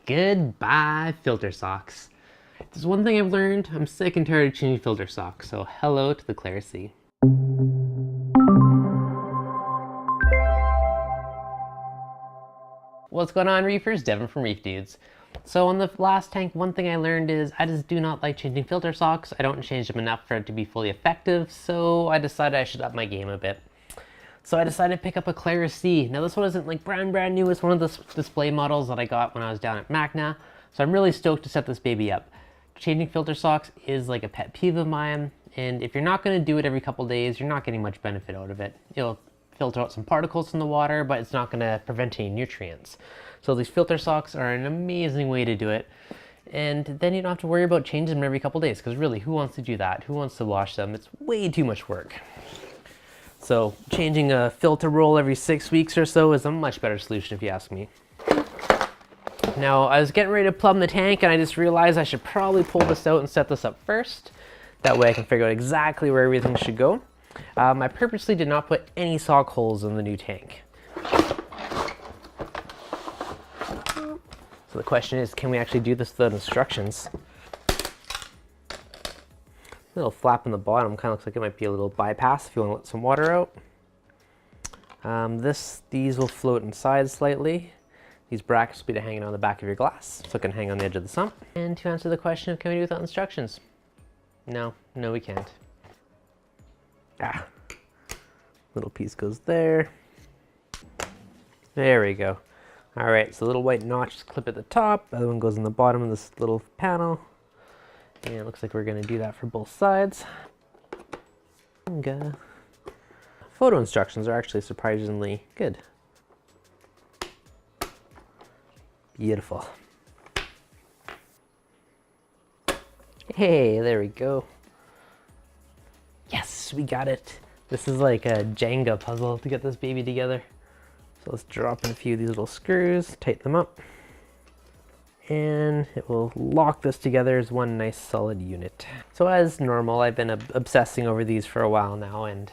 Goodbye, filter socks. There's one thing I've learned. I'm sick and tired of changing filter socks, so hello to the ClariSea. What's going on, reefers? Devin from Reef Dudes. So on the last tank, one thing I learned is I just do not like changing filter socks. I don't change them enough for it to be fully effective, so I decided I should up my game a bit. So I decided to pick up a ClariSea. Now this one isn't like brand new, it's one of the display models that I got when I was down at Macna. So I'm really stoked to set this baby up. Changing filter socks is like a pet peeve of mine, and if you're not going to do it every couple days, you're not getting much benefit out of it. It'll filter out some particles in the water, but it's not going to prevent any nutrients. So these filter socks are an amazing way to do it. And then you don't have to worry about changing them every couple days, because really, who wants to do that? Who wants to wash them? It's way too much work. So changing a filter roll every 6 weeks or so is a much better solution if you ask me. Now I was getting ready to plumb the tank and I just realized I should probably pull this out and set this up first. That way I can figure out exactly where everything should go. I purposely did not put any sock holes in the new tank. So the question is, can we actually do this without instructions? Little flap in the bottom kind of looks like it might be a little bypass if you want to let some water out. These will float inside slightly. These brackets will be hanging on the back of your glass, so it can hang on the edge of the sump. And to answer the question of can we do without instructions? No, we can't. Little piece goes there. There we go. All right, so little white notch clip at the top. The other one goes in the bottom of this little panel. And it looks like we're going to do that for both sides. And, photo instructions are actually surprisingly good. Beautiful. Hey, there we go. Yes, we got it. This is like a Jenga puzzle to get this baby together. So let's drop in a few of these little screws, tighten them up. And it will lock this together as one nice solid unit. So as normal, I've been obsessing over these for a while now, and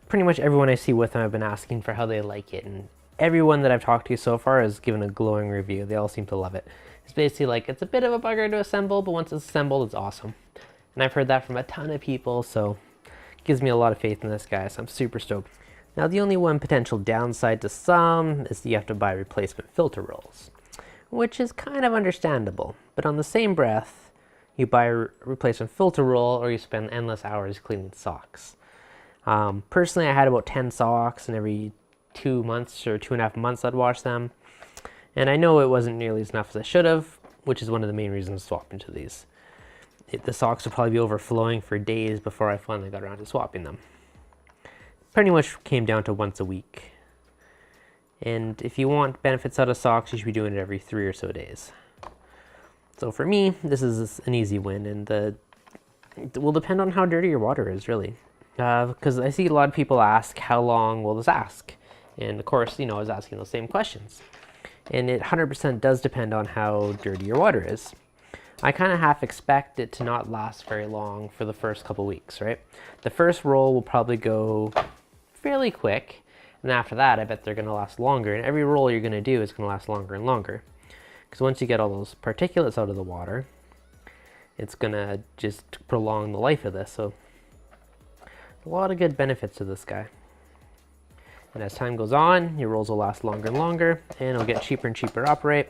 pretty much everyone I see with them, I've been asking for how they like it, and everyone that I've talked to so far has given a glowing review. They all seem to love it. It's basically like, it's a bit of a bugger to assemble, but once it's assembled, it's awesome. And I've heard that from a ton of people, so it gives me a lot of faith in this guy, so I'm super stoked. Now the only one potential downside to some is that you have to buy replacement filter rolls, which is kind of understandable, but on the same breath, you buy a replacement filter roll or you spend endless hours cleaning socks. Personally, I had about 10 socks, and every 2 months or 2.5 months I'd wash them. And I know it wasn't nearly as enough as I should have, which is one of the main reasons to swap into these. The socks would probably be overflowing for days before I finally got around to swapping them. Pretty much came down to once a week. And if you want benefits out of socks, you should be doing it every 3 or so days. So for me, this is an easy win, and it will depend on how dirty your water is, really. Because I see a lot of people ask, how long will this last? And of course, I was asking those same questions. And it 100% does depend on how dirty your water is. I kind of half expect it to not last very long for the first couple weeks, right? The first roll will probably go fairly quick. And after that, I bet they're going to last longer. And every roll you're going to do is going to last longer and longer. Because once you get all those particulates out of the water, it's going to just prolong the life of this. So a lot of good benefits to this guy. And as time goes on, your rolls will last longer and longer, and it'll get cheaper and cheaper to operate,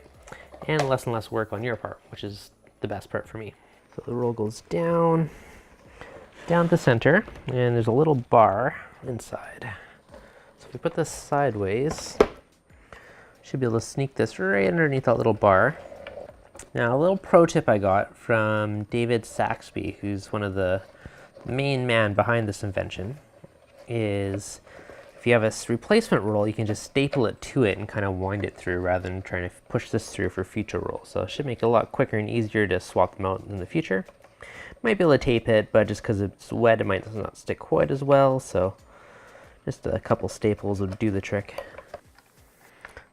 and less work on your part, which is the best part for me. So the roll goes down the center, and there's a little bar inside. So if we put this sideways, should be able to sneak this right underneath that little bar. Now, a little pro tip I got from David Saxby, who's one of the main man behind this invention, is if you have a replacement roll, you can just staple it to it and kind of wind it through rather than trying to push this through for future rolls. So it should make it a lot quicker and easier to swap them out in the future. Might be able to tape it, but just because it's wet, it might not stick quite as well. So just a couple staples would do the trick.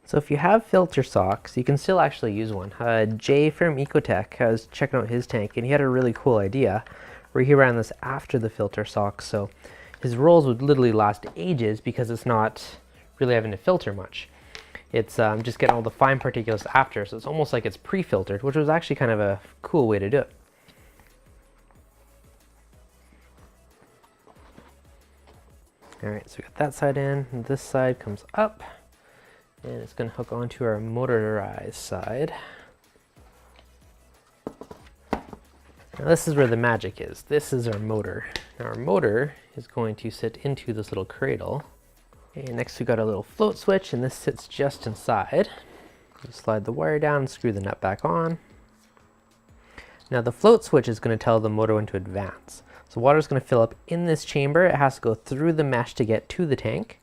So if you have filter socks, you can still actually use one. Jay from Ecotech, I was checking out his tank, and he had a really cool idea where he ran this after the filter socks. So his rolls would literally last ages because it's not really having to filter much. It's just getting all the fine particulates after, so it's almost like it's pre-filtered, which was actually kind of a cool way to do it. All right, so we got that side in, and this side comes up, and it's going to hook onto our motorized side. Now this is where the magic is. This is our motor. Now our motor is going to sit into this little cradle. And next we got a little float switch, and this sits just inside. You slide the wire down and screw the nut back on. Now the float switch is going to tell the motor when to advance. So water is going to fill up in this chamber. It has to go through the mesh to get to the tank.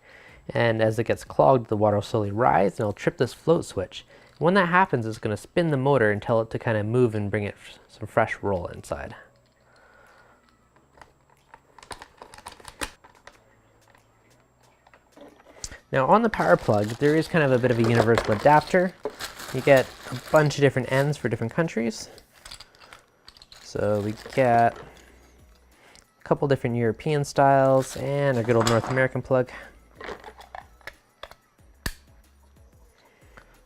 And as it gets clogged, the water will slowly rise and it'll trip this float switch. When that happens, it's going to spin the motor and tell it to kind of move and bring it some fresh roll inside. Now on the power plug, there is kind of a bit of a universal adapter. You get a bunch of different ends for different countries. So we get a couple different European styles and a good old North American plug.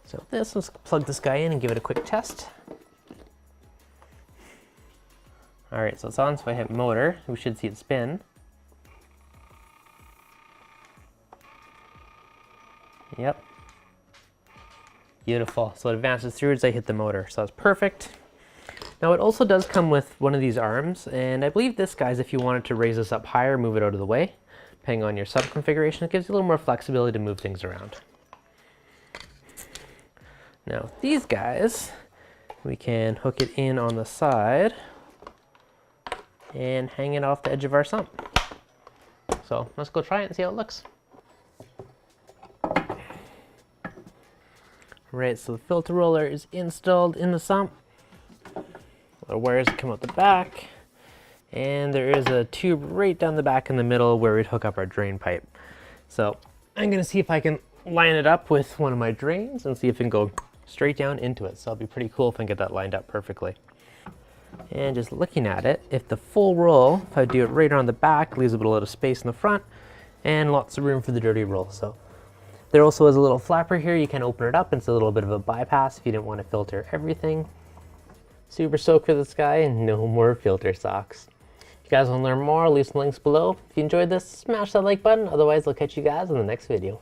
So let's plug this guy in and give it a quick test. All right, so it's on, so if I hit motor, we should see it spin. Yep. Beautiful. So it advances through as I hit the motor. So that's perfect. Now it also does come with one of these arms, and I believe this guy's if you wanted to raise this up higher, move it out of the way, depending on your sub configuration. It gives you a little more flexibility to move things around. Now these guys, we can hook it in on the side and hang it off the edge of our sump. So let's go try it and see how it looks. Right, so the filter roller is installed in the sump. The wires come out the back, and there is a tube right down the back in the middle where we'd hook up our drain pipe. So I'm gonna see if I can line it up with one of my drains and see if it can go straight down into it. So it'll be pretty cool if I can get that lined up perfectly. And just looking at it, if the full roll, if I do it right on the back, leaves a little bit of space in the front and lots of room for the dirty roll. So there also is a little flapper here. You can open it up. It's a little bit of a bypass if you didn't want to filter everything. Super stoked for this guy, and no more filter socks. If you guys want to learn more, leave some links below. If you enjoyed this, smash that like button. Otherwise, I'll catch you guys in the next video.